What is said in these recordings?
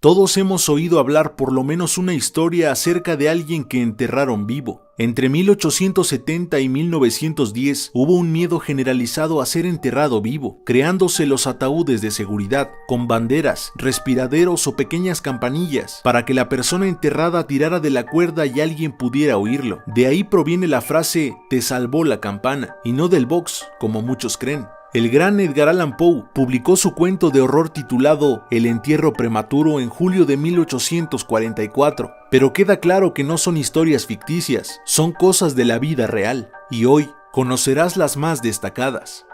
Todos hemos oído hablar por lo menos una historia acerca de alguien que enterraron vivo. Entre 1870 y 1910 hubo un miedo generalizado a ser enterrado vivo, creándose los ataúdes de seguridad, con banderas, respiraderos o pequeñas campanillas, para que la persona enterrada tirara de la cuerda y alguien pudiera oírlo. De ahí proviene la frase "te salvó la campana", y no del box, como muchos creen. El gran Edgar Allan Poe publicó su cuento de horror titulado El entierro prematuro en julio de 1844, pero queda claro que no son historias ficticias, son cosas de la vida real, y hoy conocerás las más destacadas.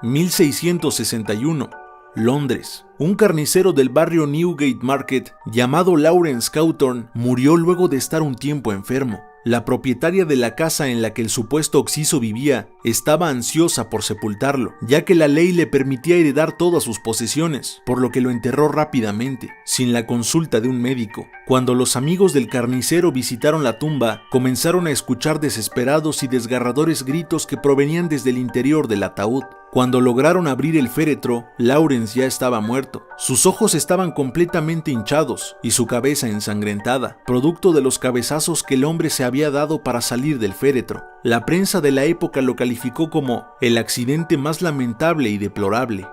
1661, Londres. Un carnicero del barrio Newgate Market, llamado Lawrence Cawthorne, murió luego de estar un tiempo enfermo. La propietaria de la casa en la que el supuesto occiso vivía estaba ansiosa por sepultarlo, ya que la ley le permitía heredar todas sus posesiones, por lo que lo enterró rápidamente, sin la consulta de un médico. Cuando los amigos del carnicero visitaron la tumba, comenzaron a escuchar desesperados y desgarradores gritos que provenían desde el interior del ataúd. Cuando lograron abrir el féretro, Lawrence ya estaba muerto. Sus ojos estaban completamente hinchados y su cabeza ensangrentada, producto de los cabezazos que el hombre se había dado para salir del féretro. La prensa de la época lo calificó como el accidente más lamentable y deplorable.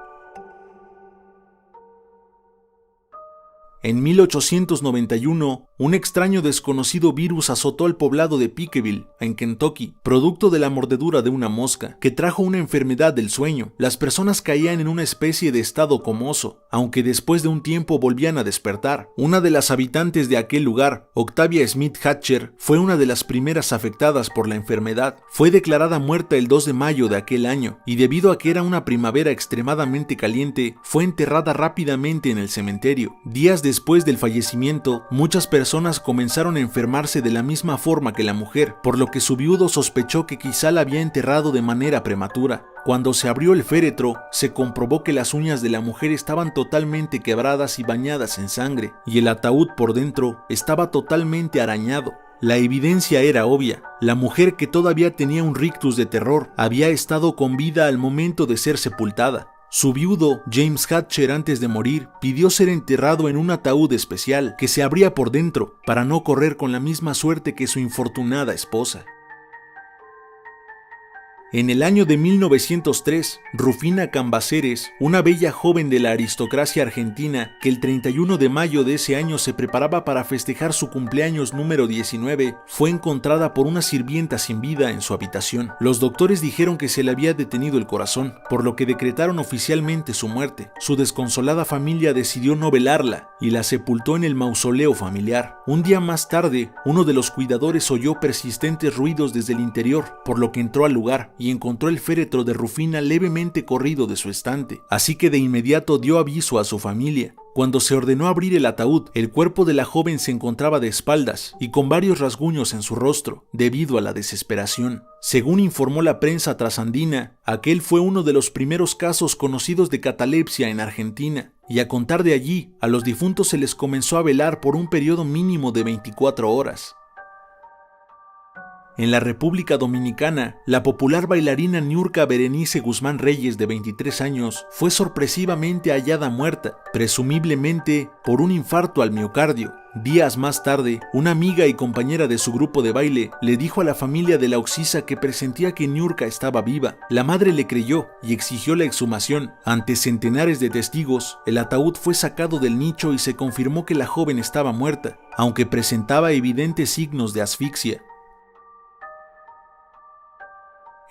En 1891, un extraño desconocido virus azotó al poblado de Pikeville, en Kentucky, producto de la mordedura de una mosca, que trajo una enfermedad del sueño. Las personas caían en una especie de estado comoso, aunque después de un tiempo volvían a despertar. Una de las habitantes de aquel lugar, Octavia Smith Hatcher, fue una de las primeras afectadas por la enfermedad. Fue declarada muerta el 2 de mayo de aquel año, y debido a que era una primavera extremadamente caliente, fue enterrada rápidamente en el cementerio. Días después del fallecimiento, muchas personas comenzaron a enfermarse de la misma forma que la mujer, por lo que su viudo sospechó que quizá la había enterrado de manera prematura. Cuando se abrió el féretro, se comprobó que las uñas de la mujer estaban totalmente quebradas y bañadas en sangre, y el ataúd por dentro estaba totalmente arañado. La evidencia era obvia. La mujer, que todavía tenía un rictus de terror, había estado con vida al momento de ser sepultada. Su viudo, James Hatcher, antes de morir, pidió ser enterrado en un ataúd especial que se abría por dentro para no correr con la misma suerte que su infortunada esposa. En el año de 1903, Rufina Cambaceres, una bella joven de la aristocracia argentina que el 31 de mayo de ese año se preparaba para festejar su cumpleaños número 19, fue encontrada por una sirvienta sin vida en su habitación. Los doctores dijeron que se le había detenido el corazón, por lo que decretaron oficialmente su muerte. Su desconsolada familia decidió no velarla y la sepultó en el mausoleo familiar. Un día más tarde, uno de los cuidadores oyó persistentes ruidos desde el interior, por lo que entró al lugar y encontró el féretro de Rufina levemente corrido de su estante, así que de inmediato dio aviso a su familia. Cuando se ordenó abrir el ataúd, el cuerpo de la joven se encontraba de espaldas y con varios rasguños en su rostro, debido a la desesperación. Según informó la prensa trasandina, aquel fue uno de los primeros casos conocidos de catalepsia en Argentina, y a contar de allí, a los difuntos se les comenzó a velar por un periodo mínimo de 24 horas. En la República Dominicana, la popular bailarina Niurka Berenice Guzmán Reyes, de 23 años, fue sorpresivamente hallada muerta, presumiblemente por un infarto al miocardio. Días más tarde, una amiga y compañera de su grupo de baile le dijo a la familia de la occisa que presentía que Niurka estaba viva. La madre le creyó y exigió la exhumación. Ante centenares de testigos, el ataúd fue sacado del nicho y se confirmó que la joven estaba muerta, aunque presentaba evidentes signos de asfixia.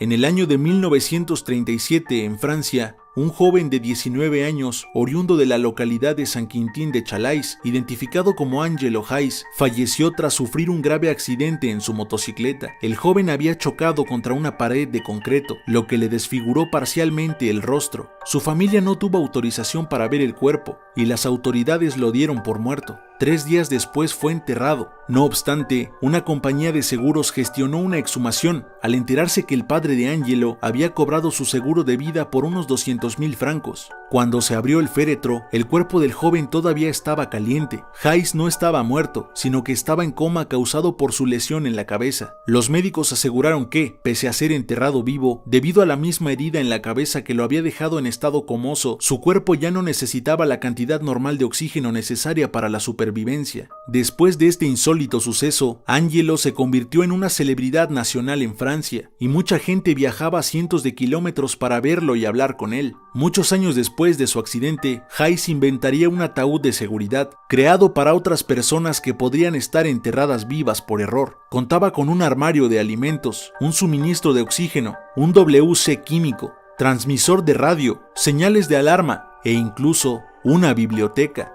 En el año de 1937, en Francia, un joven de 19 años, oriundo de la localidad de Saint-Quentin de Chalais, identificado como Angelo Hayes, falleció tras sufrir un grave accidente en su motocicleta. El joven había chocado contra una pared de concreto, lo que le desfiguró parcialmente el rostro. Su familia no tuvo autorización para ver el cuerpo, y las autoridades lo dieron por muerto. 3 días después fue enterrado. No obstante, una compañía de seguros gestionó una exhumación al enterarse que el padre de Angelo había cobrado su seguro de vida por unos 200,000 francos. Cuando se abrió el féretro, el cuerpo del joven todavía estaba caliente. Hayes no estaba muerto, sino que estaba en coma causado por su lesión en la cabeza. Los médicos aseguraron que, pese a ser enterrado vivo, debido a la misma herida en la cabeza que lo había dejado en estado comoso, su cuerpo ya no necesitaba la cantidad normal de oxígeno necesaria para la supervivencia. Después de este insólito suceso, Angelo se convirtió en una celebridad nacional en Francia, y mucha gente viajaba a cientos de kilómetros para verlo y hablar con él. Muchos años después de su accidente, Hayes inventaría un ataúd de seguridad, creado para otras personas que podrían estar enterradas vivas por error. Contaba con un armario de alimentos, un suministro de oxígeno, un WC químico, transmisor de radio, señales de alarma e incluso una biblioteca.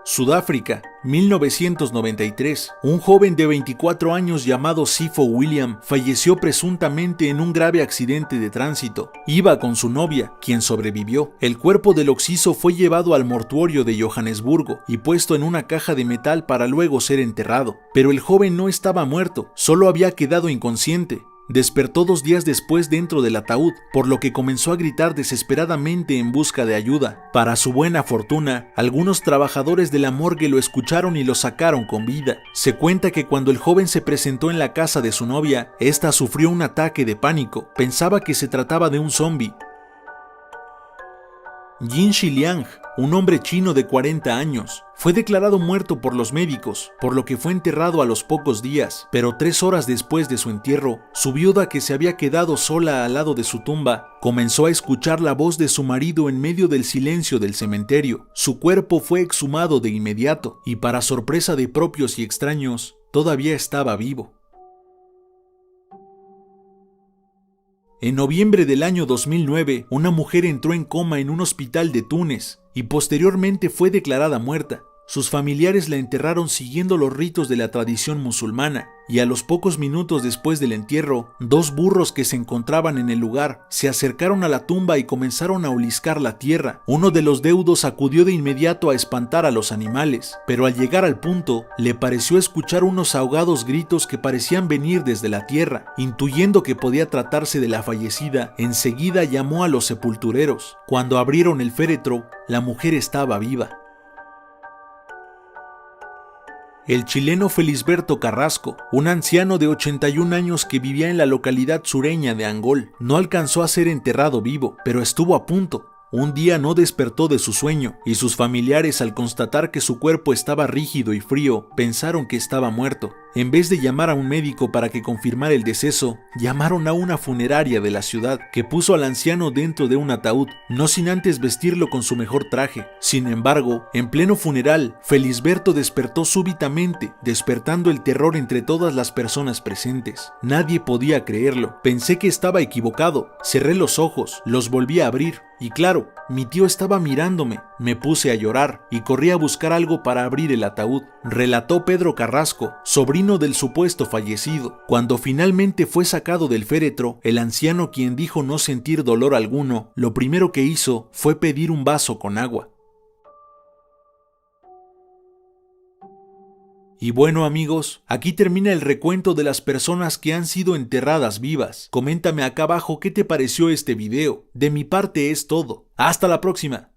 Sudáfrica, 1993. Un joven de 24 años llamado Sipho William falleció presuntamente en un grave accidente de tránsito. Iba con su novia, quien sobrevivió. El cuerpo del occiso fue llevado al mortuorio de Johannesburgo y puesto en una caja de metal para luego ser enterrado. Pero el joven no estaba muerto, solo había quedado inconsciente. Despertó 2 días después dentro del ataúd, por lo que comenzó a gritar desesperadamente en busca de ayuda. Para su buena fortuna, algunos trabajadores de la morgue lo escucharon y lo sacaron con vida. Se cuenta que cuando el joven se presentó en la casa de su novia, esta sufrió un ataque de pánico. Pensaba que se trataba de un zombie. Jin Shiliang, un hombre chino de 40 años, fue declarado muerto por los médicos, por lo que fue enterrado a los pocos días, pero 3 horas después de su entierro, su viuda, que se había quedado sola al lado de su tumba, comenzó a escuchar la voz de su marido en medio del silencio del cementerio. Su cuerpo fue exhumado de inmediato, y para sorpresa de propios y extraños, todavía estaba vivo. En noviembre del año 2009, una mujer entró en coma en un hospital de Túnez y posteriormente fue declarada muerta. Sus familiares la enterraron siguiendo los ritos de la tradición musulmana, y a los pocos minutos después del entierro, 2 burros que se encontraban en el lugar se acercaron a la tumba y comenzaron a oliscar la tierra. Uno de los deudos acudió de inmediato a espantar a los animales, pero al llegar al punto, le pareció escuchar unos ahogados gritos que parecían venir desde la tierra. Intuyendo que podía tratarse de la fallecida, enseguida llamó a los sepultureros. Cuando abrieron el féretro, la mujer estaba viva. El chileno Felisberto Carrasco, un anciano de 81 años que vivía en la localidad sureña de Angol, no alcanzó a ser enterrado vivo, pero estuvo a punto. Un día no despertó de su sueño, y sus familiares, al constatar que su cuerpo estaba rígido y frío, pensaron que estaba muerto. En vez de llamar a un médico para que confirmara el deceso, llamaron a una funeraria de la ciudad, que puso al anciano dentro de un ataúd, no sin antes vestirlo con su mejor traje. Sin embargo, en pleno funeral, Felisberto despertó súbitamente, despertando el terror entre todas las personas presentes. Nadie podía creerlo. Pensé que estaba equivocado. Cerré los ojos, los volví a abrir, y claro, mi tío estaba mirándome. Me puse a llorar y corrí a buscar algo para abrir el ataúd, relató Pedro Carrasco, sobrino del supuesto fallecido. Cuando finalmente fue sacado del féretro, el anciano, quien dijo no sentir dolor alguno, lo primero que hizo fue pedir un vaso con agua. Y bueno amigos, aquí termina el recuento de las personas que han sido enterradas vivas. Coméntame acá abajo qué te pareció este video. De mi parte es todo. ¡Hasta la próxima!